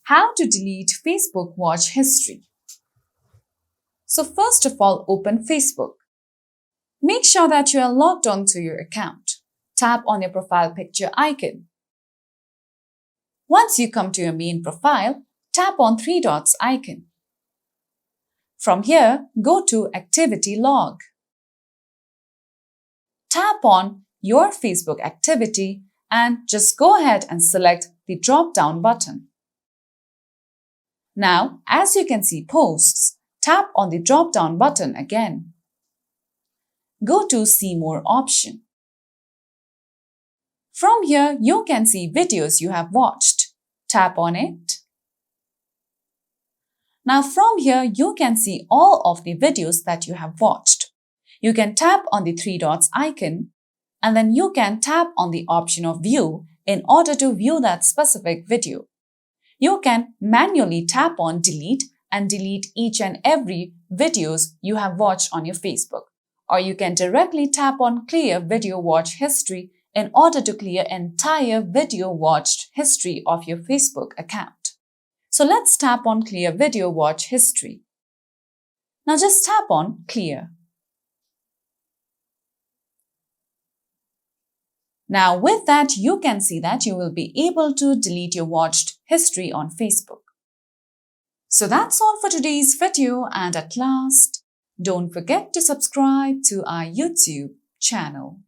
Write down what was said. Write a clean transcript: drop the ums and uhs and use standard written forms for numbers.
How to delete Facebook watch history. So first of all, open Facebook. Make sure that you are logged on to your account. Tap on your profile picture icon. Once you come to your main profile, tap on three dots icon. From here, go to Activity Log. Tap on your Facebook activity and just go ahead and select the drop-down button. Now, as you can see Posts, tap on the drop-down button again. Go to See More option. From here, you can see videos you have watched. Tap on it. Now from here, you can see all of the videos that you have watched. You can tap on the three dots icon and then you can tap on the option of View in order to view that specific video. You can manually tap on Delete and delete each and every videos you have watched on your Facebook. Or you can directly tap on Clear Video Watch History in order to clear entire video watched history of your Facebook account. So let's tap on Clear Video Watch History. Now just tap on Clear. Now with that, you can see that you will be able to delete your watched history on Facebook. So that's all for today's video, and at last, don't forget to subscribe to our YouTube channel.